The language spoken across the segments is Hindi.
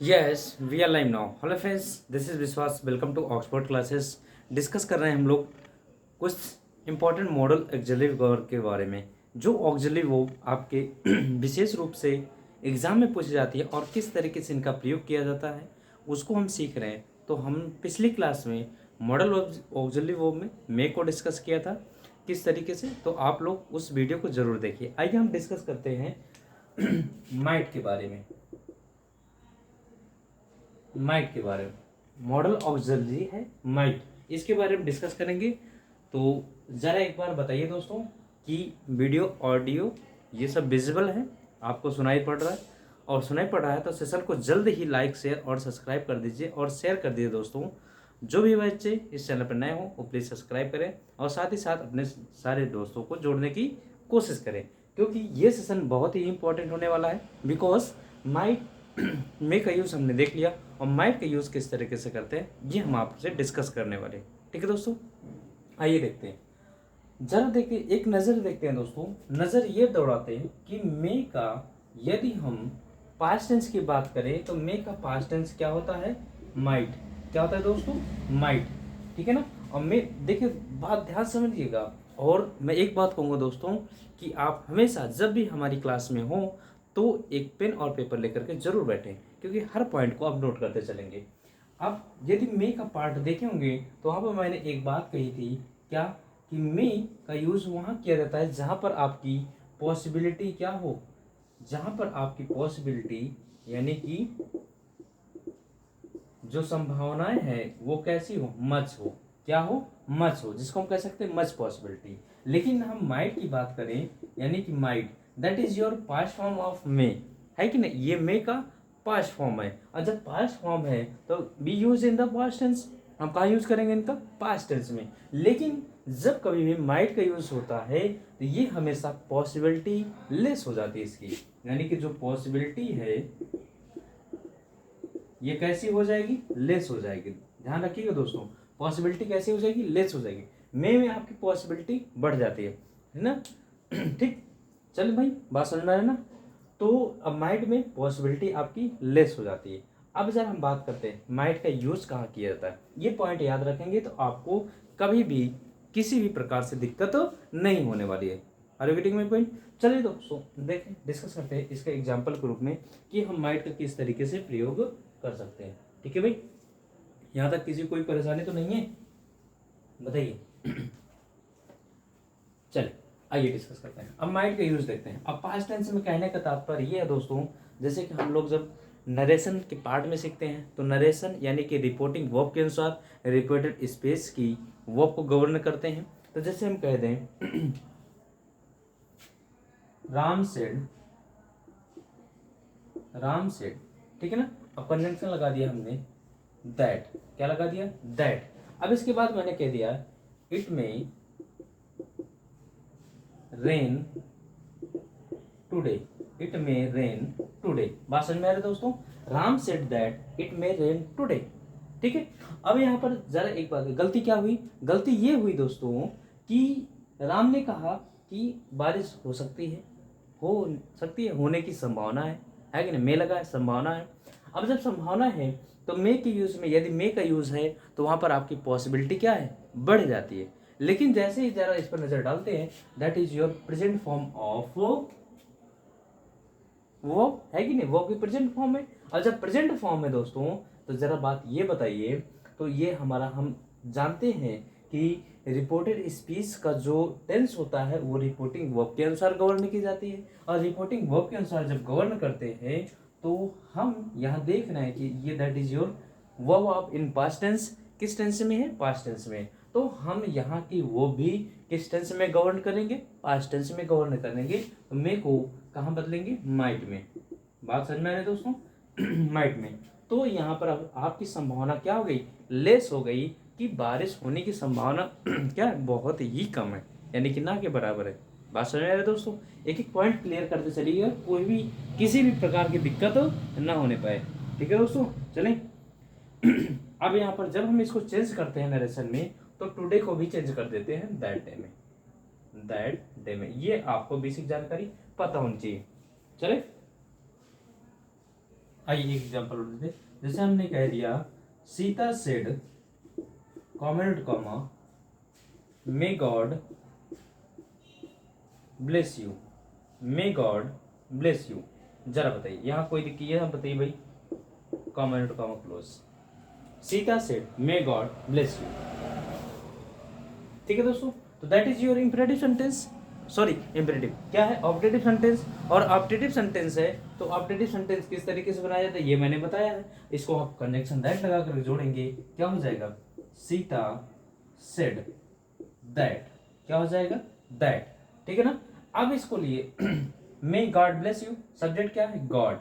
Yes we are live now. Hello friends, this is Vishwas. Welcome to Oxford classes. Discuss कर रहे हैं हम लोग कुछ इंपॉर्टेंट मॉडल ऑक्सिलरी वर्ब के बारे में, जो ऑक्सिलरी वर्ब आपके विशेष रूप से एग्जाम में पूछी जाती है और किस तरीके से इनका प्रयोग किया जाता है उसको हम सीख रहे हैं। तो हम पिछली क्लास में मॉडल ऑक्सिलरी वर्ब में मे को डिस्कस किया था किस तरीके से, तो आप लोग उस वीडियो को जरूर देखिए। आइए हम डिस्कस करते हैं माइट के बारे में। माइट के बारे में मॉडल ऑक्सिलरी है माइट, इसके बारे में डिस्कस करेंगे। तो ज़रा एक बार बताइए दोस्तों कि वीडियो ऑडियो ये सब विजिबल है, आपको सुनाई पड़ रहा है? और सुनाई पड़ रहा है तो सेशन को जल्द ही लाइक शेयर और सब्सक्राइब कर दीजिए और शेयर कर दीजिए दोस्तों। जो भी बच्चे इस चैनल पर नए हो वो प्लीज़ सब्सक्राइब करें और साथ ही साथ अपने सारे दोस्तों को जोड़ने की कोशिश करें, क्योंकि ये सेशन बहुत ही इंपॉर्टेंट होने वाला है। बिकॉज माइट मे का यूज़ हमने देख लिया और माइट का यूज़ किस तरीके से करते हैं ये हम आपसे डिस्कस करने वाले हैं। ठीक है दोस्तों, आइए देखते हैं। जरा देखिए, एक नज़र देखते हैं दोस्तों। नज़र ये दौड़ाते हैं कि मे का यदि हम पास्ट टेंस की बात करें तो मे का पास्ट टेंस क्या होता है? माइट। क्या होता है दोस्तों? माइट। ठीक है ना। और मे देखिए, बात ध्यान समझिएगा। और मैं एक बात कहूँगा दोस्तों कि आप हमेशा जब भी हमारी क्लास में हो तो एक पेन और पेपर लेकर के जरूर बैठें, क्योंकि हर पॉइंट को आप नोट करते चलेंगे। अब यदि मे का पार्ट देखे होंगे तो वहाँ पर मैंने एक बात कही थी, क्या? कि मे का यूज़ वहाँ किया जाता है जहाँ पर आपकी पॉसिबिलिटी क्या हो, जहाँ पर आपकी पॉसिबिलिटी यानी कि जो संभावनाएं है वो कैसी हो? मच हो। क्या हो? मच हो, जिसको हम कह सकते हैं मच पॉसिबिलिटी। लेकिन हम माइट की बात करें यानी कि might that is your past form of May, है कि नहीं? ये मे का पास्ट फॉर्म है, और जब पास्ट फॉर्म है तो be used in the past tense. हम कहाँ यूज करेंगे? इनका पास्ट टेंस में। लेकिन जब कभी भी माइट का यूज होता है तो ये हमेशा पॉसिबिलिटी लेस हो जाती है इसकी, यानी कि जो पॉसिबिलिटी है ये कैसी हो जाएगी? लेस हो जाएगी। ध्यान रखिएगा दोस्तों, पॉसिबिलिटी कैसी हो जाएगी? लेस हो जाएगी। मे में आपकी पॉसिबिलिटी बढ़ जाती है ना? ठीक, चल भाई, बात समझ में आया ना? तो अब माइट में पॉसिबिलिटी आपकी लेस हो जाती है। अब जरा हम बात करते हैं माइट का यूज कहाँ किया जाता है। ये पॉइंट याद रखेंगे तो आपको कभी भी किसी भी प्रकार से दिक्कत नहीं होने वाली है। Are you getting my point? चलिए दोस्तों देखें, डिस्कस करते हैं इसके एग्जाम्पल के रूप में कि हम माइट का किस तरीके से प्रयोग कर सकते हैं। ठीक है भाई, यहाँ तक किसी कोई परेशानी तो नहीं है? बताइए। चलिए आइए डिस्कस करते हैं। अब माइट का यूज देखते हैं। अब पास्ट टेंस में कहने का तात्पर्य ये है दोस्तों, जैसे कि हम लोग जब नरेशन के पार्ट में सीखते हैं तो नरेशन यानी कि रिपोर्टिंग वर्ब के अनुसार रिपोर्टेड स्पेस की वर्ब को गवर्न करते हैं। तो जैसे हम कह दें राम सेड, राम सेड, ठीक है ना। अब कंजंक्शन लगा दिया हमने दैट। क्या लगा दिया? दैट। अब इसके बाद मैंने कह दिया it may rain today, it may rain today. बात समझ में आ रही है दोस्तों? Ram said that it may rain today. ठीक है। अब यहाँ पर जरा एक बात, गलती क्या हुई? गलती ये हुई दोस्तों कि राम ने कहा कि बारिश हो सकती है, हो सकती है, होने की संभावना है कि नहीं? मे लगा है, संभावना है। अब जब संभावना है तो मे के यूज में यदि मे का यूज है तो वहां पर आपकी पॉसिबिलिटी क्या है? बढ़ जाती है। लेकिन जैसे ही जरा इस पर नजर डालते हैं, that is your present form of वो, है कि नहीं? वो भी प्रेजेंट फॉर्म है। और जब प्रेजेंट फॉर्म है दोस्तों तो जरा बात ये बताइए, तो ये हमारा, हम जानते हैं कि रिपोर्टेड स्पीच का जो टेंस होता है वो रिपोर्टिंग वर्ब के अनुसार गवर्न की जाती है। और रिपोर्टिंग वर्ब के अनुसार जब गवर्न करते हैं तो हम यहाँ देख रहे हैं कि ये that is your verb of in past tense. किस टेंस में है? पास्ट टेंस में। तो हम यहाँ की वो भी किस टेंस में गवर्न करेंगे? पास्ट टेंस में गवर्न करेंगे। तो मे को कहाँ बदलेंगे? माइट में। बात समझ में आ रही है दोस्तों? माइट में। तो यहाँ पर अब आपकी संभावना क्या हो गई? लेस हो गई, कि बारिश होने की संभावना क्या है? बहुत ही कम है, यानी कि ना के बराबर है। बात समझ में आ रही है दोस्तों? एक एक पॉइंट क्लियर करते चलिएगा, कोई भी किसी भी प्रकार की दिक्कत ना होने पाए। ठीक है दोस्तों, चलें। अब यहाँ पर जब हम इसको चेंज करते हैं नरेशन में तो टुडे को भी चेंज कर देते हैं दैट डे में, दैट डे में। ये आपको बेसिक जानकारी पता होनी चाहिए। चले आइए एक एग्जाम्पल देते, जैसे हमने कह दिया Sita said comment comma may God bless you, may God bless you. जरा बताइए यहाँ कोई दिक्कत है, बताइए भाई, comment comma close, Sita said may God bless you. ठीक है दोस्तों, तो that is your imperative sentence, sorry imperative क्या है, ऑब्जेक्टिव सेंटेंस। और ऑब्जेक्टिव सेंटेंस है तो ऑब्जेक्टिव सेंटेंस किस तरीके से बनाया जाता है ये मैंने बताया है। इसको आप कंजंक्शन दैट लगा कर जोड़ेंगे, क्या हो जाएगा, सीता सेड दैट, क्या हो जाएगा, दैट। ठीक है ना। अब इसको लिए may God bless you, subject क्या है, गॉड,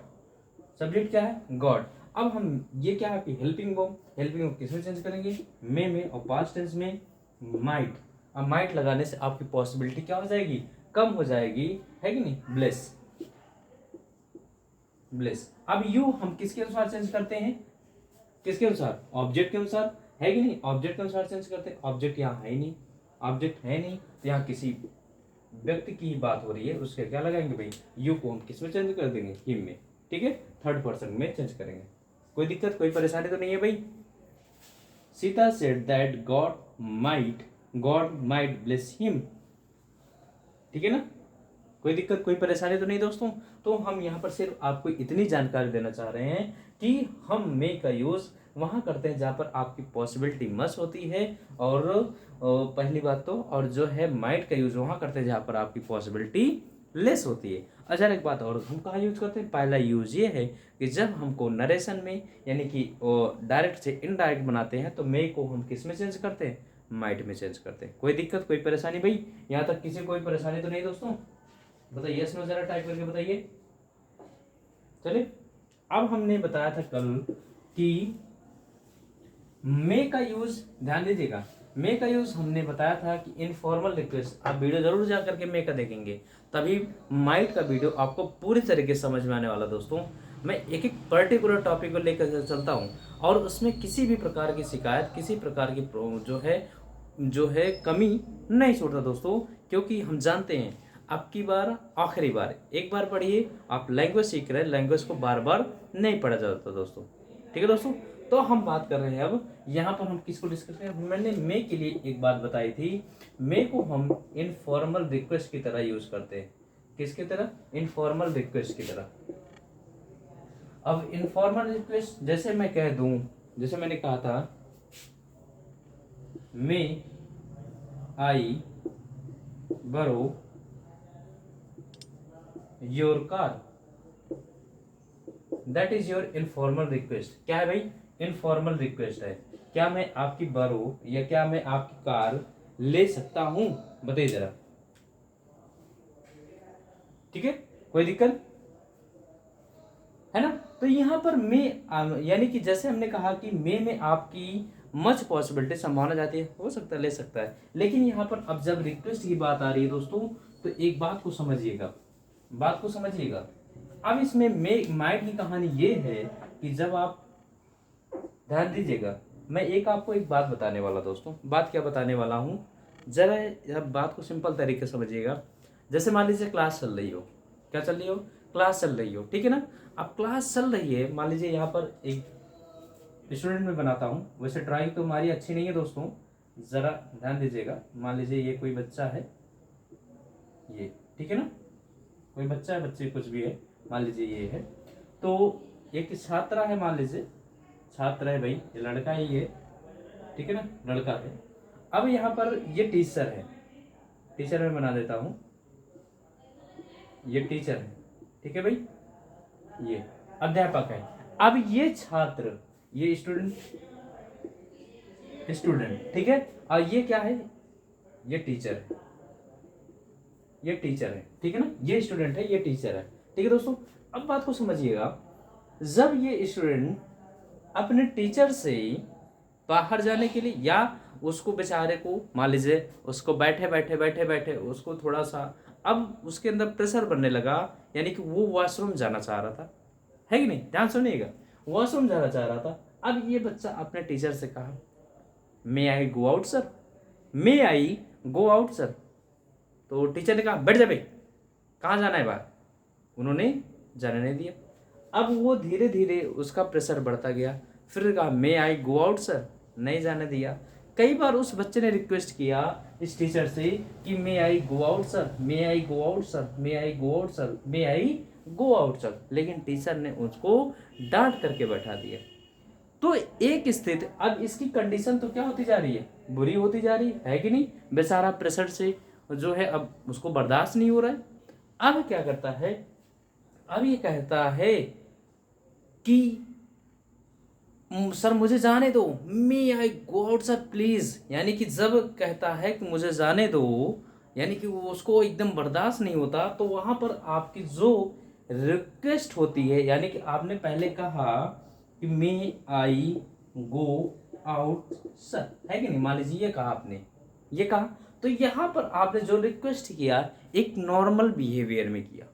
सब्जेक्ट क्या है, गॉड। अब हम ये क्या है आपकी हेल्पिंग वर्ब, हेल्पिंग वर्ब किसमें चेंज करेंगे, मे में, और पास्ट टेंस में माइट। अब माइट लगाने से आपकी पॉसिबिलिटी क्या हो जाएगी, कम हो जाएगी, है कि नहीं, ब्लेस, ब्लेस। अब यू हम किसके अनुसार चेंज करते हैं, किसके अनुसार, ऑब्जेक्ट के अनुसार, है कि नहीं, ऑब्जेक्ट के अनुसार चेंज करते हैं। ऑब्जेक्ट यहाँ है ही नहीं, ऑब्जेक्ट है नहीं, तो यहाँ किसी व्यक्ति की ही बात हो रही है, उसके क्या लगाएंगे भाई, यू को हम किस में चेंज कर देंगे, हिम में। ठीक है, थर्ड पर्सन में चेंज करेंगे। कोई दिक्कत, कोई परेशानी तो नहीं है भाई। Sita said that God might bless him. ठीक है ना, कोई दिक्कत, कोई परेशानी तो नहीं दोस्तों। तो हम यहाँ पर सिर्फ आपको इतनी जानकारी देना चाह रहे हैं कि हम मे का यूज वहां करते हैं जहां पर आपकी पॉसिबिलिटी मस्ट होती है, और पहली बात तो, और जो है माइट का यूज वहां करते हैं जहां पर आपकी पॉसिबिलिटी लेस होती है। अच्छा एक बात और, हम कहाँ यूज करते हैं, पहला यूज ये है कि जब हमको नरेशन में यानी कि डायरेक्ट से इनडायरेक्ट बनाते हैं तो मे को हम किस में चेंज करते हैं, माइट में चेंज करते हैं। कोई दिक्कत, कोई परेशानी भाई, यहाँ तक किसी कोई परेशानी तो नहीं दोस्तों, बताइए यस नो जरा टाइप करके बताइए। चलिए, अब हमने बताया था कल कि मे का यूज, ध्यान दीजिएगा, मे का यूज हमने बताया था कि इनफॉर्मल रिक्वेस्ट, आप वीडियो जरूर जा करके मे का देखेंगे, तभी माइट का वीडियो आपको पूरी तरीके से समझ में आने वाला। दोस्तों मैं एक एक पर्टिकुलर टॉपिक को लेकर चलता हूँ, और उसमें किसी भी प्रकार की शिकायत, किसी प्रकार की जो है कमी नहीं छोड़ता दोस्तों, क्योंकि हम जानते हैं अब की बार आखिरी बार, एक बार पढ़िए, आप लैंग्वेज सीख रहे हैं, लैंग्वेज को बार बार नहीं पढ़ा जाता दोस्तों। ठीक है दोस्तों, तो हम बात कर रहे हैं अब यहाँ पर हम किसको डिस्कस करें, मैंने मे के लिए एक बात बताई थी, मे को हम इनफॉर्मल रिक्वेस्ट की तरह यूज करते हैं, किसकी तरह, इनफॉर्मल रिक्वेस्ट की तरह। अब इनफॉर्मल रिक्वेस्ट जैसे मैं कह दूं, जैसे मैंने कहा था may I borrow your car, that is your informal request. क्या है भाई, इनफॉर्मल रिक्वेस्ट है, क्या मैं आपकी बोरो या क्या मैं आपकी कार ले सकता हूं, बताइए जरा। ठीक है, कोई दिक्कत है ना। तो यहां पर मे यानी कि जैसे हमने कहा कि मे में आपकी मच पॉसिबिलिटी, संभावना जाती है, हो सकता है ले सकता है, लेकिन यहाँ पर अब जब रिक्वेस्ट की बात आ रही है दोस्तों, तो एक बात को समझिएगा, बात को समझिएगा। अब इसमें मे माइट की कहानी ये है कि जब आप ध्यान दीजिएगा, मैं आपको एक बात बताने वाला दोस्तों, बात क्या बताने वाला हूँ, जरा बात को सिंपल तरीके से समझिएगा। जैसे मान लीजिए क्लास चल रही हो, क्या चल रही हो, क्लास चल रही हो, ठीक है ना। अब क्लास चल रही है, मान लीजिए यहाँ पर एक स्टूडेंट में बनाता हूँ, वैसे ड्राइंग तो हमारी अच्छी नहीं है दोस्तों, जरा ध्यान दीजिएगा। मान लीजिए ये कोई बच्चा है, ये ठीक है ना, कोई बच्चा है, बच्चे कुछ भी है, मान लीजिए ये है, तो एक छात्रा है, मान लीजिए छात्र है भाई, ये लड़का है ये, ठीक है ना, लड़का है। अब यहाँ पर ये टीचर है, टीचर मैं बना देता हूं, ये टीचर है, ठीक है भाई, ये अध्यापक है। अब ये छात्र, ये स्टूडेंट, ठीक है, और ये क्या है, ये टीचर है, ये टीचर है, ठीक है ना, ये स्टूडेंट है, ये टीचर है। ठीक है दोस्तों, अब बात को समझिएगा, जब ये स्टूडेंट अपने टीचर से बाहर जाने के लिए, या उसको बेचारे को मान लीजिए उसको बैठे उसको थोड़ा सा अब उसके अंदर प्रेशर बनने लगा, यानी कि वो वॉशरूम जाना चाह रहा था, है कि नहीं, ध्यान सुनिएगा, वॉशरूम जाना चाह रहा था। अब ये बच्चा अपने टीचर से कहा, मे आई गो आउट सर, मे आई गो आउट सर। तो टीचर ने कहा बैठ जा भाई, कहाँ जाना है बाहर, उन्होंने जाने नहीं दिया। अब वो धीरे धीरे उसका प्रेशर बढ़ता गया, फिर कहा मे आई गो आउट सर, नहीं जाने दिया। कई बार उस बच्चे ने रिक्वेस्ट किया इस टीचर से कि मे आई गो आउट सर, मे आई गो आउट सर, मे आई गो आउट सर, मे आई गो आउट सर, लेकिन टीचर ने उसको डांट करके बैठा दिया। तो एक स्थिति, अब इसकी कंडीशन तो क्या होती जा रही है, बुरी होती जा रही है कि नहीं, बेचारा प्रेशर से जो है अब उसको बर्दाश्त नहीं हो रहा है। अब क्या करता है, अब ये कहता है कि सर मुझे जाने दो, मे आई गो आउट सर प्लीज, यानी कि जब कहता है कि मुझे जाने दो, यानी कि वो उसको एकदम बर्दाश्त नहीं होता, तो वहां पर आपकी जो रिक्वेस्ट होती है, यानी कि आपने पहले कहा कि मे आई गो आउट सर, है कि नहीं, मान लीजिए ये कहा आपने, ये कहा, तो यहां पर आपने जो रिक्वेस्ट किया एक नॉर्मल बिहेवियर में किया,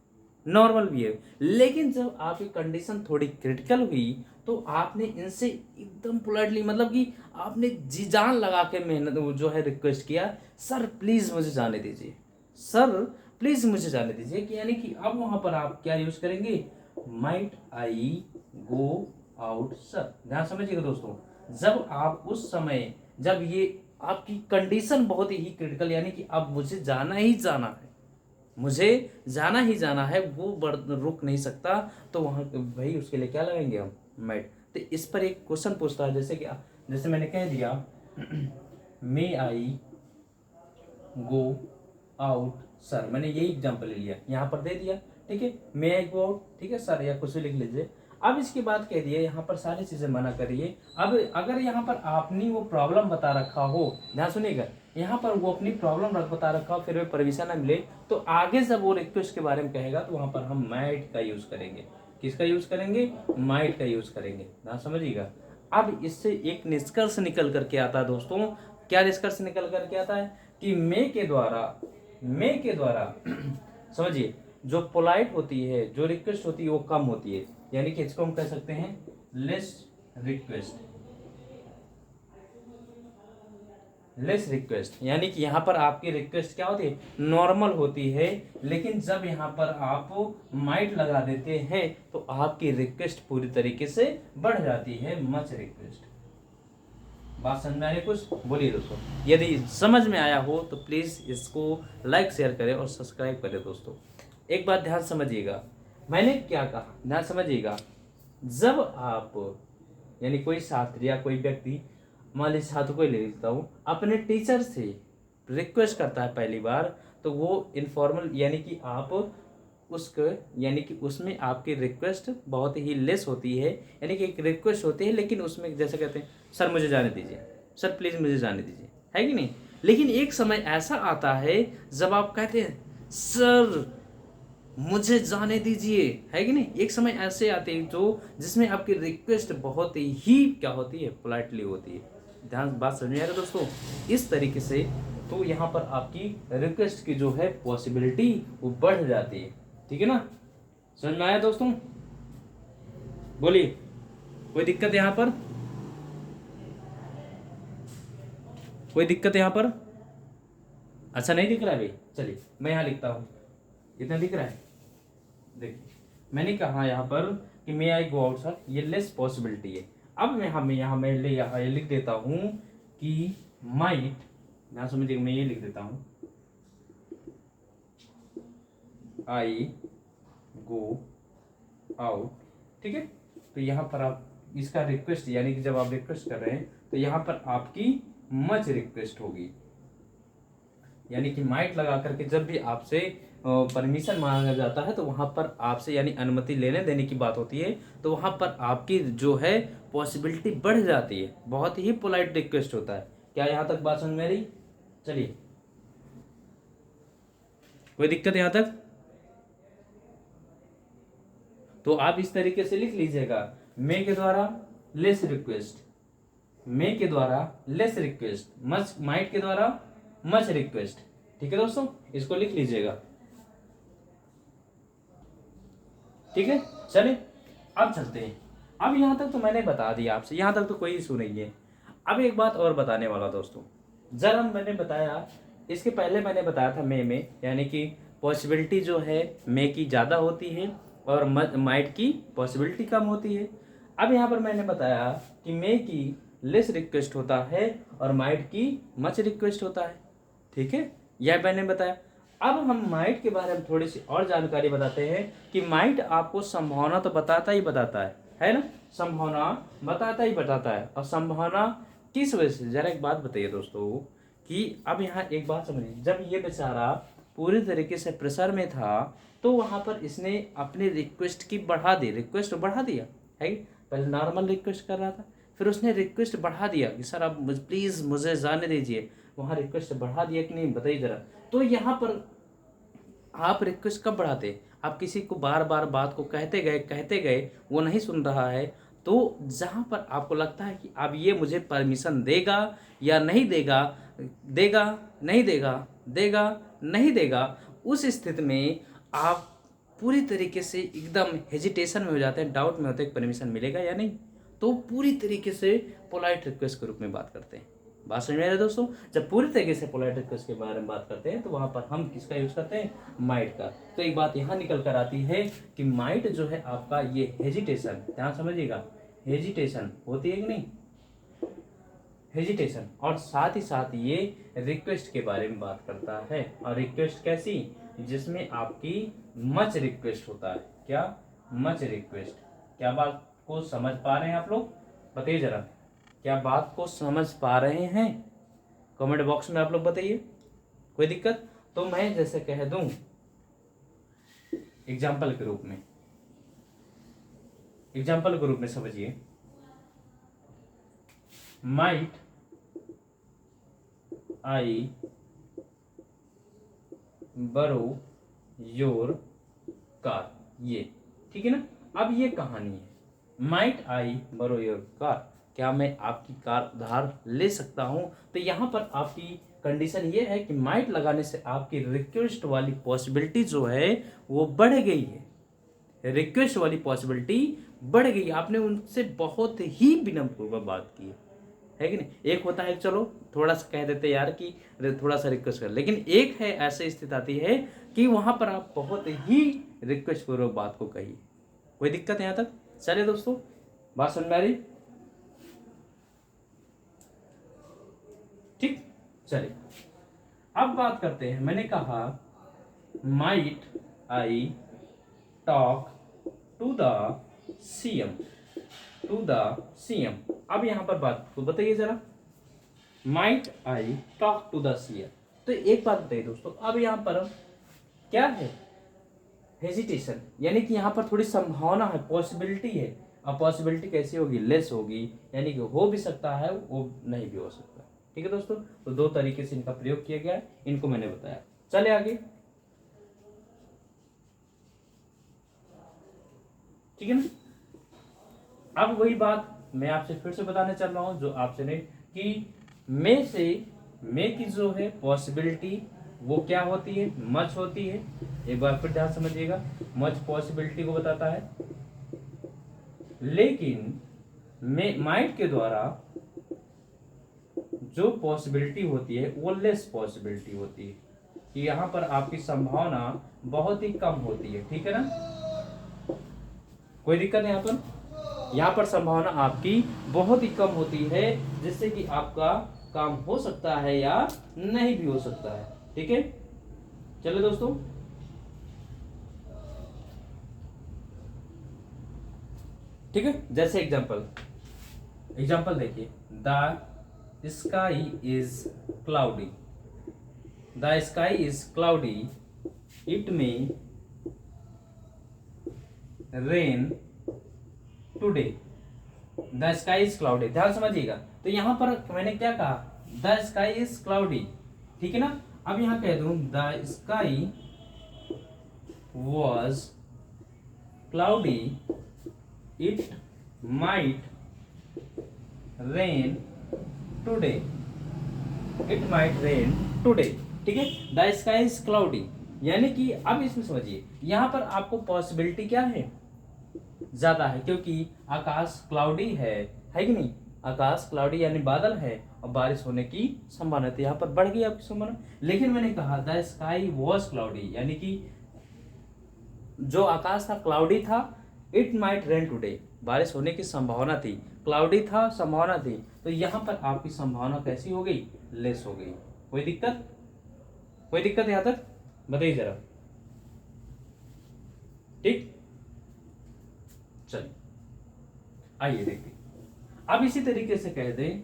नॉर्मल बिहेवियर, लेकिन जब आपकी कंडीशन थोड़ी क्रिटिकल हुई तो आपने इनसे एकदम पोलाइटली, मतलब कि आपने जी जान लगा के मेहनत वो जो है रिक्वेस्ट किया, सर प्लीज मुझे जाने दीजिए, सर प्लीज मुझे जाने दीजिए, कि यानी कि अब वहां पर आप क्या यूज करेंगे, might I go out sir. ध्यान समझिएगा दोस्तों, जब आप उस समय, जब ये आपकी कंडीशन बहुत ही क्रिटिकल, यानी कि अब मुझे जाना ही जाना है, मुझे जाना ही जाना है, वो रुक नहीं सकता, तो वहां भाई उसके लिए क्या लगाएंगे हम, मैट। तो इस पर एक क्वेश्चन पूछता है, जैसे कि जैसे मैंने कह दिया मे आई गो आउट सर, मैंने यही एग्जांपल ले लिया, यहाँ पर दे दिया, ठीक है, मे आई गो आउट, ठीक है सर, या कुछ भी लिख लीजिए। अब इसके बाद कह दिए यहाँ पर सारी चीजें मना करिए। अब अगर यहाँ पर आपने वो प्रॉब्लम बता रखा हो, ध्यान सुनिएगा, यहाँ पर वो अपनी प्रॉब्लम बता रखा हो, फिर भी परमिशन ना मिले, तो आगे जब वो रिक्वेस्ट के बारे में कहेगा तो वहां पर हम माइट का यूज करेंगे। किसका यूज करेंगे, माइट का यूज करेंगे, ध्यान समझिएगा। अब इससे एक निष्कर्ष निकल करके आता है दोस्तों, क्या निष्कर्ष निकल करके आता है कि मे के द्वारा समझिए, जो पोलाइट होती है, जो रिक्वेस्ट होती है वो कम होती है, यानी कि इसको हम कह सकते हैं लेस रिक्वेस्ट, लेस रिक्वेस्ट, यानी कि यहाँ पर आपकी रिक्वेस्ट क्या होती है, नॉर्मल होती है, लेकिन जब यहाँ पर आप माइट लगा देते हैं तो आपकी रिक्वेस्ट पूरी तरीके से बढ़ जाती है, मच रिक्वेस्ट। बात समझ में आ रही कुछ, बोलिए दोस्तों। यदि समझ में आया हो तो प्लीज इसको लाइक शेयर करें और सब्सक्राइब करें दोस्तों। एक बात ध्यान समझिएगा, मैंने क्या कहा, ध्यान समझिएगा, जब आप यानी कोई छात्र या कोई व्यक्ति, मान लीजिए छात्र को ले लेता हूँ, अपने टीचर से रिक्वेस्ट करता है पहली बार, तो वो इनफॉर्मल, यानी कि आप उसको, यानी कि उसमें आपकी रिक्वेस्ट बहुत ही लेस होती है, यानी कि एक रिक्वेस्ट होती है, लेकिन उसमें जैसे कहते हैं सर मुझे जाने दीजिए, सर प्लीज़ मुझे जाने दीजिए, है कि नहीं। लेकिन एक समय ऐसा आता है जब आप कहते हैं सर मुझे जाने दीजिए, है कि नहीं, एक समय ऐसे आते हैं जो जिसमें आपकी रिक्वेस्ट बहुत ही क्या होती है, पोलाइटली होती है। ध्यान, बात समझ में आ रहा है दोस्तों, इस तरीके से तो यहाँ पर आपकी रिक्वेस्ट की जो है पॉसिबिलिटी वो बढ़ जाती है, ठीक है ना, समझ में आया दोस्तों, बोलिए कोई दिक्कत यहाँ पर, कोई दिक्कत यहाँ पर, अच्छा नहीं दिख रहा है भाई, चलिए मैं यहाँ लिखता हूँ, इतना दिख रहा है, देखिए मैंने कहा यहाँ पर कि मे आई गो आउट सर, ये लेस पॉसिबिलिटी है। अब यहाँ मैं ये लिख देता हूँ कि माइट, यहाँ समझिए मैं ये लिख देता हूँ आई गो आउट, ठीक है। तो यहाँ पर आप इसका रिक्वेस्ट, यानी कि जब आप रिक्वेस्ट कर रहे हैं तो यहाँ पर आपकी मच रिक्वेस्ट होगी, यानी कि माइट लगा करके जब भी आपसे परमिशन मांगा जाता है तो वहां पर आपसे यानी अनुमति लेने देने की बात होती है, तो वहां पर आपकी जो है पॉसिबिलिटी बढ़ जाती है, बहुत ही पोलाइट रिक्वेस्ट होता है। क्या यहां तक बात समझ में रही, चलिए कोई दिक्कत यहां तक, तो आप इस तरीके से लिख लीजिएगा, मे के द्वारा लेस रिक्वेस्ट, मे के द्वारा लेस रिक्वेस्ट, मच, माइट के द्वारा मच रिक्वेस्ट, ठीक है दोस्तों, इसको लिख लीजिएगा, ठीक है। चलिए अब चलते हैं, अब यहां तक तो मैंने बता दिया आपसे, यहां तक तो कोई इशू नहीं है। अब एक बात और बताने वाला दोस्तों, जरा मैंने बताया, इसके पहले मैंने बताया था मे में, यानी कि पॉसिबिलिटी जो है मे की ज़्यादा होती है, और माइट की पॉसिबिलिटी कम होती है। अब यहाँ पर मैंने बताया कि मे की लेस रिक्वेस्ट होता है और माइट की मच रिक्वेस्ट होता है। ठीक है, यह मैंने बताया। अब हम माइट के बारे में थोड़ी सी और जानकारी बताते हैं कि माइट आपको संभावना तो बताता ही बताता है ना, संभावना बताता ही बताता है। और संभावना किस वजह से, जरा एक बात बताइए दोस्तों कि अब यहाँ एक बात समझिए, जब ये बेचारा पूरी तरीके से प्रेशर में था तो वहाँ पर इसने अपनी रिक्वेस्ट बढ़ा दिया है। पहले नॉर्मल रिक्वेस्ट कर रहा था, फिर उसने रिक्वेस्ट बढ़ा दिया कि सर आप प्लीज़ मुझे जाने दीजिए। वहाँ रिक्वेस्ट बढ़ा दिया कि नहीं, बताइए ज़रा। तो यहाँ पर आप रिक्वेस्ट कब बढ़ाते, आप किसी को बार बार बात को कहते गए वो नहीं सुन रहा है, तो जहाँ पर आपको लगता है कि अब ये मुझे परमिशन देगा या नहीं देगा, देगा नहीं देगा, देगा नहीं देगा, उस स्थिति में आप पूरी तरीके से एकदम हेजिटेशन में हो जाते हैं, डाउट में होते हैं परमिशन मिलेगा या नहीं। तो पूरी तरीके से पोलाइट रिक्वेस्ट के रूप में बात करते हैं। बात समझ में आ रहा है दोस्तों। जब पूरी तरीके से पोलाइट रिक्वेस्ट के बारे में बात करते हैं तो वहां पर हम किसका यूज करते हैं, माइट का। तो एक बात यहाँ निकल कर आती है कि माइट जो है आपका ये हेजिटेशन, ध्यान समझिएगा, हेजिटेशन होती है कि नहीं, हेजिटेशन, और साथ ही साथ ये रिक्वेस्ट के बारे में बात करता है। और रिक्वेस्ट कैसी, जिसमें आपकी मच रिक्वेस्ट होता है। क्या, मच रिक्वेस्ट। क्या बात को समझ पा रहे हैं आप लोग, बताइए जरा, क्या बात को समझ पा रहे हैं, कमेंट बॉक्स में आप लोग बताइए। कोई दिक्कत तो मैं जैसे कह दूं एग्जाम्पल के रूप में समझिए, माइट आई बरो योर कार, ये ठीक है ना। अब ये कहानी है, माइट आई बरो योर कार, क्या मैं आपकी कार उधार ले सकता हूं। तो यहां पर आपकी कंडीशन ये है कि माइट लगाने से आपकी रिक्वेस्ट वाली पॉसिबिलिटी जो है वो बढ़ गई है, रिक्वेस्ट वाली पॉसिबिलिटी बढ़ गई। आपने उनसे बहुत ही विनम्रपूर्वक बात की है कि नहीं। एक होता है चलो थोड़ा सा कह देते यार कि थोड़ा सा रिक्वेस्ट कर, लेकिन एक है ऐसी स्थिति आती है कि वहां पर आप बहुत ही रिक्वेस्ट पूर्वक बात को कहिए। कोई दिक्कत है यहाँ तक, चलिए दोस्तों बात समझ में आ रही, ठीक। चलिए अब बात करते हैं, मैंने कहा might I talk to the CM, अब यहां पर बात को बताइए जरा, might I talk to the CM. तो एक बात बताइए दोस्तों, अब यहां पर क्या है, हेजिटेशन, यानी कि यहां पर थोड़ी संभावना है, पॉसिबिलिटी है। अब पॉसिबिलिटी कैसी होगी, लेस होगी, यानी कि हो भी सकता है वो नहीं भी हो सकता। ठीक है दोस्तों, तो दो तरीके से इनका प्रयोग किया गया है, इनको मैंने बताया। चले आगे, ठीक है ना। अब वही बात मैं आपसे फिर से बताने चल रहा हूं जो आपसे नहीं, कि मे की जो है पॉसिबिलिटी वो क्या होती है, मच होती है। एक बार फिर ध्यान समझिएगा, मच पॉसिबिलिटी को बताता है, लेकिन माइट के द्वारा जो पॉसिबिलिटी होती है वो लेस पॉसिबिलिटी होती है, कि यहां पर आपकी संभावना बहुत ही कम होती है। ठीक है ना, कोई दिक्कत नहीं। यहाँ पर संभावना आपकी बहुत ही कम होती है, जिससे कि आपका काम हो सकता है या नहीं भी हो सकता है। ठीक है, चलो दोस्तों, ठीक है। जैसे एग्जाम्पल देखिए, the sky is cloudy, it may rain today, the sky is cloudy. ध्यान समझिएगा, तो यहां पर मैंने क्या कहा, द स्काई इज क्लाउडी, ठीक है ना। अब यहां कह दूं the sky was cloudy, it might rain today, ठीक है। द स्काई इज क्लाउडी, यानी कि अब इसमें समझिए, यहां पर आपको पॉसिबिलिटी क्या है, ज्यादा है, क्योंकि आकाश क्लाउडी है कि नहीं। आकाश क्लाउडी यानी बादल है और बारिश होने की संभावना है, यहाँ पर बढ़ गई आपकी संभावना। लेकिन मैंने कहा द स्काई वॉज क्लाउडी, यानी कि जो आकाश था क्लाउडी था, इट माइट रेन टुडे, बारिश होने की संभावना थी, क्लाउडी था, संभावना थी, तो यहाँ पर आपकी संभावना कैसी हो गई, लेस हो गई। कोई दिक्कत, कोई दिक्कत यहाँ तक बताइए जरा, ठीक। चलिए आइए देखते हैं। अब इसी तरीके से कह दें,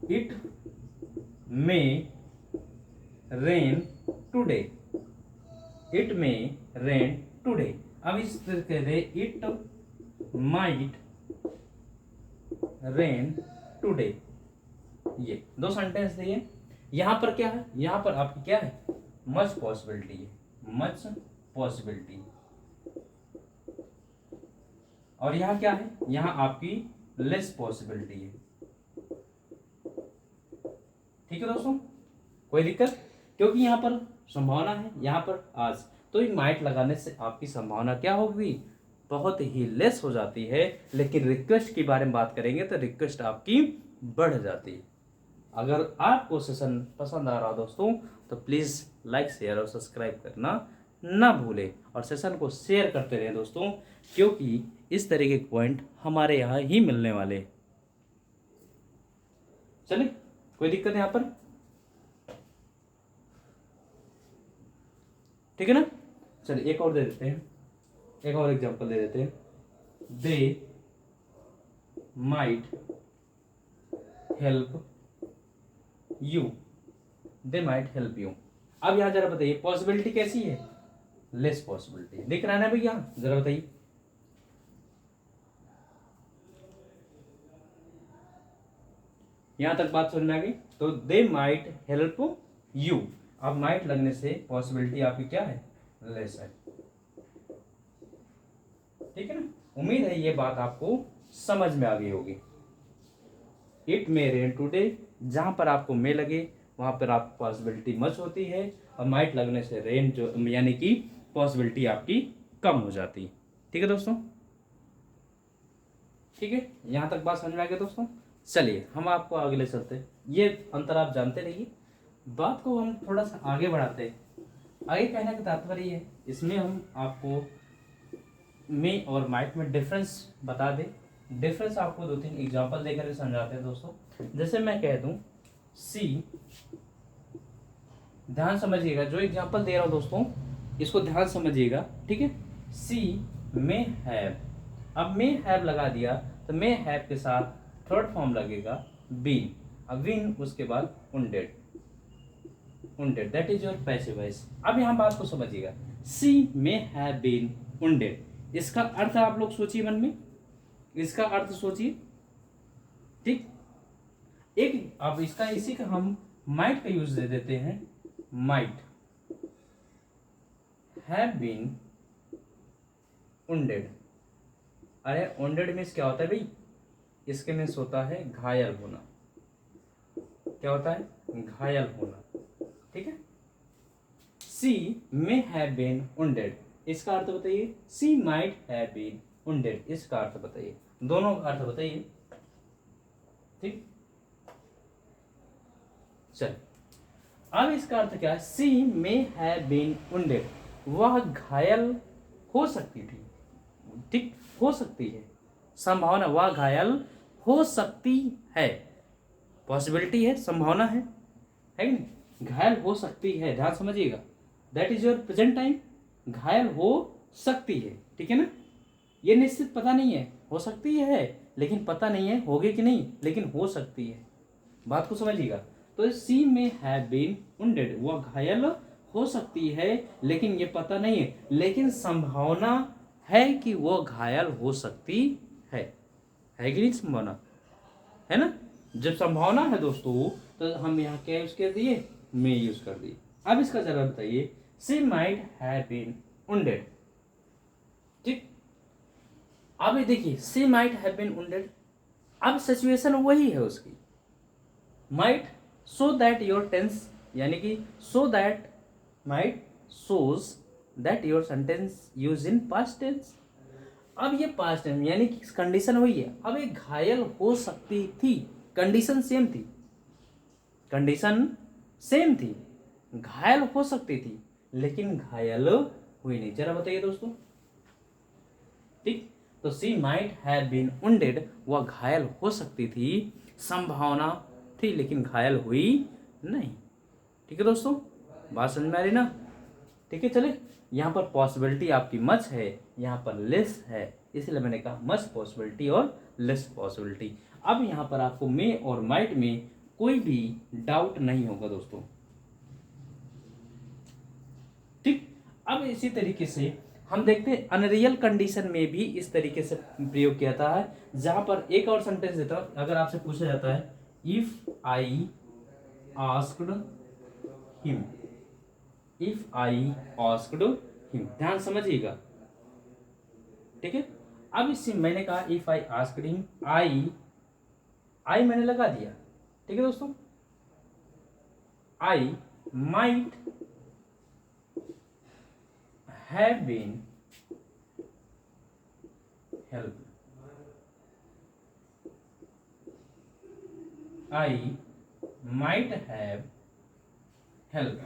it may rain today, it may rain today. अब इस तरह कह दे, इट माइट रेन टुडे। ये दो सेंटेंस दिए। यहां पर क्या है, यहां पर आपकी क्या है, मच पॉसिबिलिटी है, मच पॉसिबिलिटी। और यहां क्या है, यहां आपकी लेस पॉसिबिलिटी है। ठीक है दोस्तों, कोई दिक्कत, क्योंकि यहां पर संभावना है, यहां पर आज, तो ये माइट लगाने से आपकी संभावना क्या होगी, बहुत ही लेस हो जाती है। लेकिन रिक्वेस्ट के बारे में बात करेंगे तो रिक्वेस्ट आपकी बढ़ जाती है। अगर आपको सेशन पसंद आ रहा हो दोस्तों, तो प्लीज़ लाइक शेयर और सब्सक्राइब करना ना भूलें, और सेशन को शेयर करते रहें दोस्तों, क्योंकि इस तरह के पॉइंट हमारे यहाँ ही मिलने वाले हैं। चलिए, कोई दिक्कत है यहाँ पर, ठीक है ना। चलिए एक और दे देते हैं, एक और एग्जांपल दे देते हैं। They might help you, they might help you. अब यहां जरा बताइए पॉसिबिलिटी कैसी है, लेस पॉसिबिलिटी दिख रहा है ना भैया, जरा बताइए। यहां तक बात समझ में आ गई। तो दे माइट हेल्प यू, अब माइट लगने से पॉसिबिलिटी आपकी क्या है, लेस है। ठीक है ना, उम्मीद है ये बात आपको समझ में आ गई होगी। इट मे रेन टुडे, जहां पर आपको मे लगे वहां पर आपकी पॉसिबिलिटी मच होती है, और माइट लगने से रेन जो यानी कि पॉसिबिलिटी आपकी कम हो जाती है। ठीक है दोस्तों, ठीक है, यहां तक बात समझ में आ गई दोस्तों। चलिए हम आपको आगे ले चलते हैं, ये अंतर आप जानते रहिए, बात को हम थोड़ा सा आगे बढ़ाते हैं। आगे कहने का तात्पर्य है, इसमें हम आपको मे और माइट में डिफरेंस बता दें। डिफरेंस आपको दो तीन एग्जांपल देकर समझाते हैं दोस्तों। जैसे मैं कह दूं सी, ध्यान समझिएगा, जो एग्जांपल दे रहा हूं दोस्तों इसको ध्यान समझिएगा, ठीक है। सी मे हैव, अब मे हैव लगा दिया तो मे हैव के साथ थर्ड फॉर्म लगेगा बीन, अब बीन उसके बाद wounded, wounded that is your passive voice. अब यहां बात को समझिएगा, सी मे हैव बीन उंडेड, इसका अर्थ आप लोग सोचिए मन में, इसका अर्थ सोचिए, ठीक। एक अब इसका इसी का हम माइट का यूज दे देते हैं, माइट हैव बीन उंडेड। अरे उंडेड मीन्स क्या होता है भाई, इसके मीन्स होता है घायल होना, क्या होता है, घायल होना, ठीक है। सी मे हैव बीन उंडेड, इसका अर्थ बताइए, सी माइट हैव बीन उंडेड, इसका अर्थ बताइए, दोनों का अर्थ बताइए, ठीक। चल अब इसका अर्थ क्या है, सी मे हैव बीन उंडेड, वह घायल हो सकती थी, ठीक, हो सकती है, संभावना, वह घायल हो सकती है, पॉसिबिलिटी है, संभावना है कि नहीं, घायल हो सकती है, ध्यान समझिएगा, that is your present time, घायल हो सकती है, ठीक है ना। ये निश्चित पता नहीं है, हो सकती है लेकिन पता नहीं है होगी कि नहीं, लेकिन हो सकती है, बात को समझिएगा। तो सी में हैव बीन वुंडेड, वह घायल हो सकती है लेकिन ये पता नहीं है, लेकिन संभावना है कि वो घायल हो सकती है कि नहीं, संभावना है ना। जब संभावना है दोस्तों तो हम यहाँ क्या यूज कर दिए, मे यूज कर दिए। अब इसका जरा बताइए, she might have been wounded, ठीक। अब ये देखिए she might have been wounded, अब सिचुएशन वही है उसकी, might so that your tense, यानी कि so that might shows that your sentence use in past tense. अब ये पास्ट टेंस यानी कि कंडीशन वही है, अब एक घायल हो सकती थी, कंडीशन सेम थी, कंडीशन सेम थी, घायल हो सकती थी, लेकिन घायल हुई नहीं। जरा बताइए दोस्तों, ठीक। तो सी माइट हैव बीन वुंडेड, वह घायल हो सकती थी, संभावना थी लेकिन घायल हुई नहीं। ठीक है दोस्तों, बात समझ में आ रही ना? ठीक है, चले। यहाँ पर पॉसिबिलिटी आपकी मच है, यहाँ पर लेस है, इसलिए मैंने कहा मच पॉसिबिलिटी और लेस पॉसिबिलिटी। अब यहाँ पर आपको मे और माइट में कोई भी डाउट नहीं होगा दोस्तों, ठीक। अब इसी तरीके से हम देखते हैं अनरियल कंडीशन में भी इस तरीके से प्रयोग किया जाता है, जहां पर एक और सेंटेंस देता हूं। अगर आपसे पूछा जाता है if I asked him, if I asked him, ध्यान समझिएगा, ठीक है। अब इससे मैंने कहा if I asked him, I मैंने लगा दिया, ठीक है दोस्तों। I might have been help, I might have help,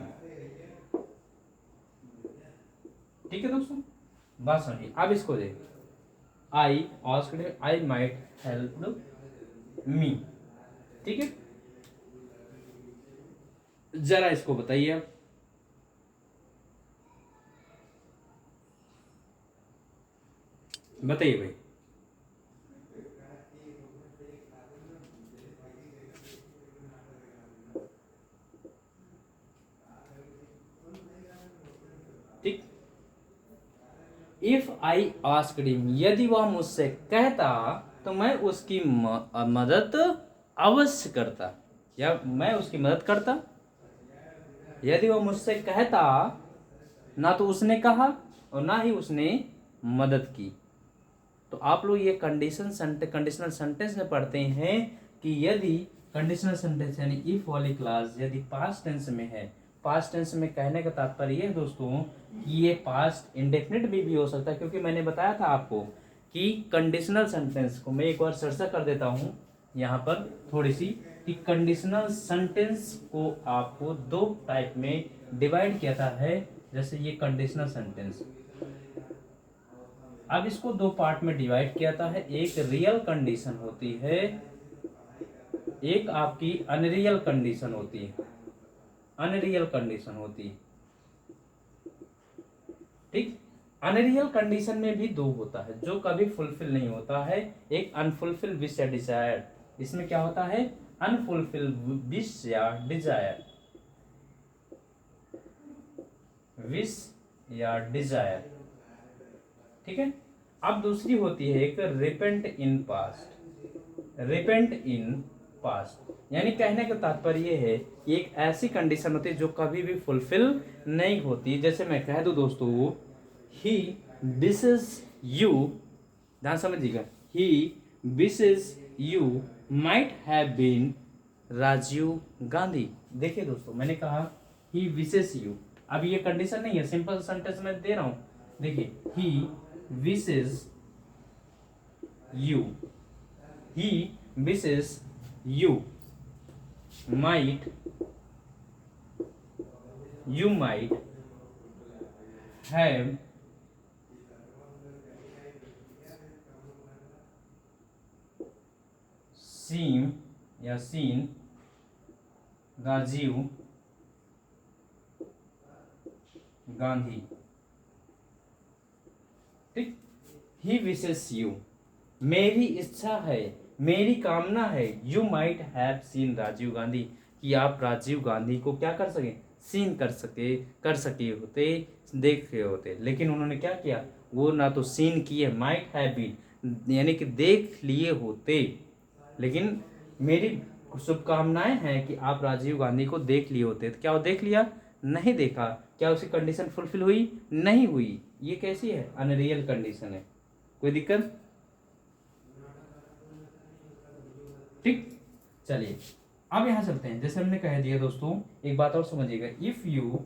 ठीक है दोस्तों, बात समझिए। अब इसको देख, I asked, I might help me, ठीक है। जरा इसको बताइए आप, बताइए भाई। ठीक, इफ आई आस्क्ड हिम, यदि वह मुझसे कहता तो मैं उसकी मदद अवश्य करता, या मैं उसकी मदद करता। यदि वह मुझसे कहता, ना तो उसने कहा और ना ही उसने मदद की। तो आप लोग ये कंडीशनल सेंटेंस में पढ़ते हैं कि यदि कंडीशनल सेंटेंस यानी इफ वाली क्लास यदि पास्ट टेंस में है, पास्ट टेंस में कहने का तात्पर्य ये है दोस्तों कि ये पास्ट इंडेफिनिट भी हो सकता है, क्योंकि मैंने बताया था आपको कि कंडीशनल सेंटेंस को मैं एक बार चर्चा कर देता हूँ यहाँ पर थोड़ी सी, कि कंडीशनल सेंटेंस को आपको दो टाइप में डिवाइड किया था है। जैसे ये कंडीशनल सेंटेंस, अब इसको दो पार्ट में डिवाइड किया जाता है, एक रियल कंडीशन होती है, एक आपकी अनरियल कंडीशन होती है, अनरियल कंडीशन होती है, ठीक। अनरियल कंडीशन में भी दो होता है जो कभी फुलफिल नहीं होता है, एक अनफुलफिल विश या डिजायर। इसमें क्या होता है, अनफुलफिल विश या डिजायर, विश या डिजायर, ठीक है। अब दूसरी होती है एक repent in past, repent in past, यानी कहने का तात्पर्य ये है कि एक ऐसी कंडीशन होती है जो कभी भी फुलफिल नहीं होती। जैसे मैं कह दूं दोस्तों, ही विशेस यू, ध्यान समझिएगा, he wishes you might have been Rajiv Gandhi. देखिए दोस्तों, मैंने कहा ही विशेस यू, अब ये कंडीशन नहीं है, सिंपल सेंटेंस में दे रहा हूं। देखिए, ही wishes you, he wishes you might, you might have seen या seen राजीव गांधी, ठीक। ही विशेस यू, मेरी इच्छा है, मेरी कामना है, you might have seen Rajiv Gandhi, कि आप राजीव गांधी को क्या कर सके, सीन कर सके होते, देखे होते। लेकिन उन्होंने क्या किया, वो ना तो सीन किए, माइट हैव बीन यानी कि देख लिए होते, लेकिन मेरी शुभकामनाएं हैं कि आप राजीव गांधी को देख लिए होते। तो क्या वो देख लिया, नहीं देखा। क्या उसकी कंडीशन फुलफिल हुई, नहीं हुई। ये कैसी है, अनरियल कंडीशन है। कोई दिक्कत, ठीक। चलिए अब यहां चलते हैं। जैसे हमने कह दिया दोस्तों, एक बात और समझिएगा, if you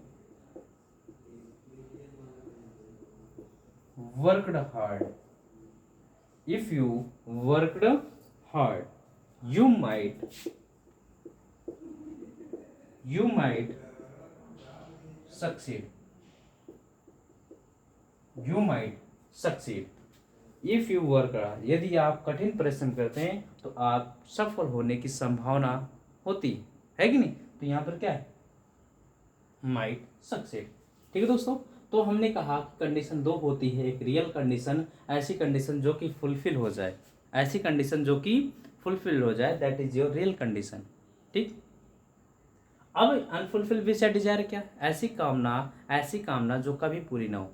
worked hard, if you worked hard, you might succeed, you might succeed if you work hard. यदि आप कठिन परिश्रम करते हैं तो आप सफल होने की संभावना होती है कि नहीं। तो यहाँ पर क्या है, माइट सक्सीड। ठीक है दोस्तों, तो हमने कहा कि कंडीशन दो होती है, एक रियल कंडीशन, ऐसी कंडीशन जो कि फुलफिल हो जाए, ऐसी कंडीशन जो कि फुलफिल हो जाए, that is your real condition. ठीक, अब अनफुलफिल विश या डिजायर क्या, ऐसी कामना जो कभी पूरी ना हो,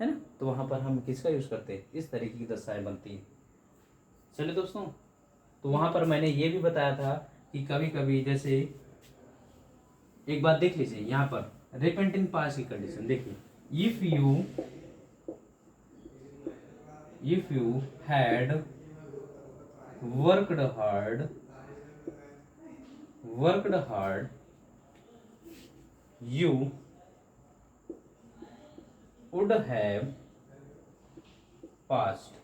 है ना। तो वहां पर हम किसका यूज करते हैं, इस तरीके की दशाएं बनती है। चलिए दोस्तों, तो वहां पर मैंने ये भी बताया था कि कभी कभी जैसे एक बात देख लीजिए यहाँ पर रिपेंट इन पास्ट की कंडीशन देखिए, if you had worked hard you would have passed।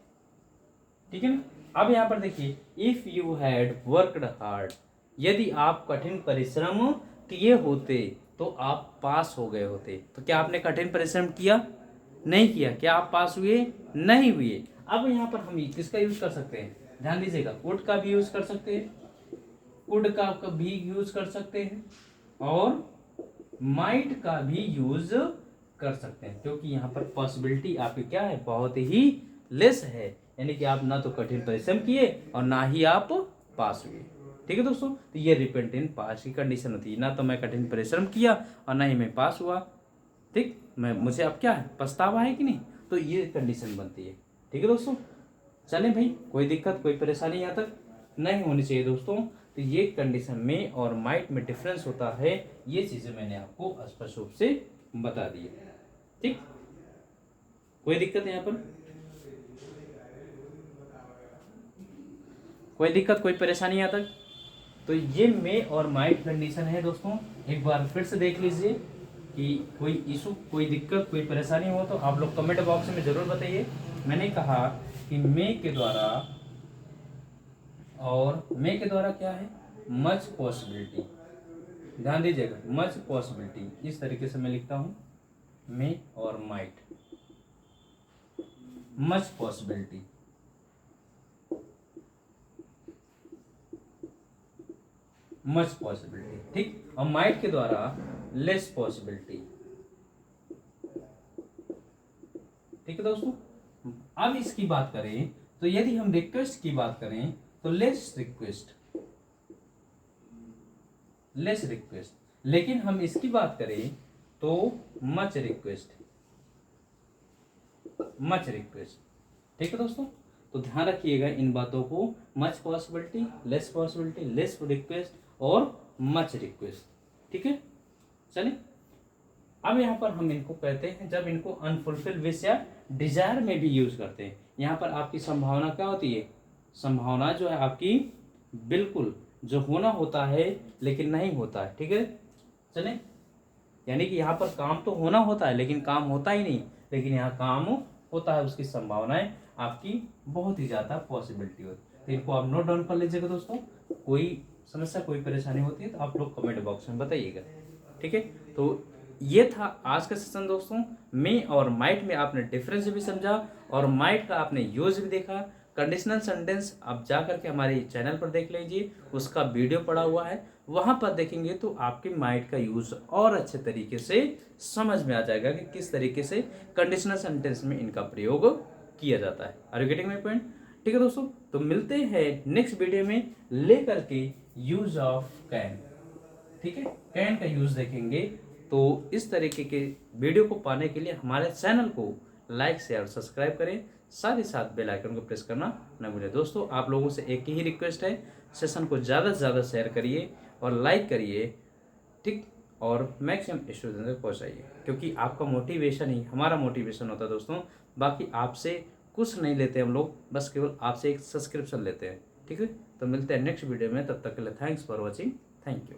ठीक है ना। अब यहां पर देखिए, if you had worked hard, यदि आप कठिन परिश्रम किए होते तो आप पास हो गए होते। तो क्या आपने कठिन परिश्रम किया, नहीं किया, क्या आप पास हुए, नहीं हुए। अब यहां पर हम किसका यूज कर सकते हैं, ध्यान दीजिएगा, वुड का भी यूज कर सकते हैं, कुड का भी यूज कर सकते हैं और माइट का भी यूज कर सकते हैं, क्योंकि यहाँ पर पॉसिबिलिटी आपकी क्या है, बहुत ही लेस है। यानी कि आप ना तो कठिन परिश्रम किए और ना ही आप पास हुए। ठीक है दोस्तों, तो ये रिपेंट इन पास्ट की कंडीशन होती है, ना तो मैं कठिन परिश्रम किया और ना ही मैं पास हुआ। ठीक, मुझे अब क्या है, पछतावा है कि नहीं, तो ये कंडीशन बनती है। ठीक है दोस्तों, चलें भाई, कोई दिक्कत कोई परेशानी यहाँ तक नहीं होनी चाहिए दोस्तों। तो ये कंडीशन में और माइट में डिफरेंस होता है, ये चीजें मैंने आपको स्पष्ट रूप से बता दी है। ठीक, कोई दिक्कत यहाँ पर, कोई दिक्कत कोई परेशानी यहाँ तक। तो ये मे और माइट कंडीशन है दोस्तों, एक बार फिर से देख लीजिए कि कोई इशू कोई दिक्कत कोई परेशानी हो तो आप लोग कमेंट बॉक्स में जरूर बताइए। मैंने कहा कि मे के द्वारा, और मे के द्वारा क्या है, मच पॉसिबिलिटी, ध्यान दीजिएगा, मच पॉसिबिलिटी, इस तरीके से मैं लिखता हूं, मे और might, much possibility, much possibility. ठीक, और माइट के द्वारा लेस पॉसिबिलिटी। ठीक है दोस्तों, अब इसकी बात करें तो यदि हम रिक्वेस्ट की बात करें तो लेस रिक्वेस्ट, लेकिन हम इसकी बात करें तो मच रिक्वेस्ट। ठीक है दोस्तों, तो ध्यान रखिएगा इन बातों को, मच पॉसिबिलिटी, लेस रिक्वेस्ट और मच रिक्वेस्ट। ठीक है, चलिए अब यहाँ पर हम इनको कहते हैं, जब इनको अनफुलफिल विश या डिजायर में भी यूज करते हैं। यहाँ पर आपकी संभावना क्या होती है, संभावना जो है आपकी बिल्कुल जो होना होता है लेकिन नहीं होता है। ठीक है, चले, यानी कि यहाँ पर काम तो होना होता है लेकिन काम होता ही नहीं, लेकिन यहाँ काम होता है, उसकी संभावनाएं आपकी बहुत ही ज्यादा पॉसिबिलिटी होती है। तो इनको आप नोट डाउन कर लीजिएगा दोस्तों। कोई समस्या कोई परेशानी होती है तो आप लोग कमेंट बॉक्स में बताइएगा। ठीक है, तो ये था आज का सेशन दोस्तों। मे और माइट में आपने डिफरेंस भी समझा और माइट का आपने यूज भी देखा। कंडीशनल सेंटेंस आप जा करके हमारे चैनल पर देख लीजिए, उसका वीडियो पड़ा हुआ है, वहां पर देखेंगे तो आपके माइट का यूज और अच्छे तरीके से समझ में आ जाएगा कि किस तरीके से कंडीशनल सेंटेंस में इनका प्रयोग किया जाता है। Are you getting my point? ठीक है दोस्तों, तो मिलते हैं नेक्स्ट वीडियो में लेकर के यूज ऑफ कैन। ठीक है, कैन का यूज देखेंगे। तो इस तरीके के वीडियो को पाने के लिए हमारे चैनल को लाइक शेयर और सब्सक्राइब करें, साथ ही साथ बेल आइकन को प्रेस करना न भूलें। दोस्तों आप लोगों से एक ही रिक्वेस्ट है, सेशन को ज़्यादा से ज़्यादा शेयर करिए और लाइक करिए, ठीक, और मैक्सिमम स्टूडेंट तक पहुँचाइए, क्योंकि आपका मोटिवेशन ही हमारा मोटिवेशन होता है दोस्तों। बाकी आपसे कुछ नहीं लेते हम लोग, बस केवल आपसे एक सब्सक्रिप्शन लेते हैं। ठीक है, तो मिलते हैं नेक्स्ट वीडियो में, तब तक के लिए thanks for watching, thank you.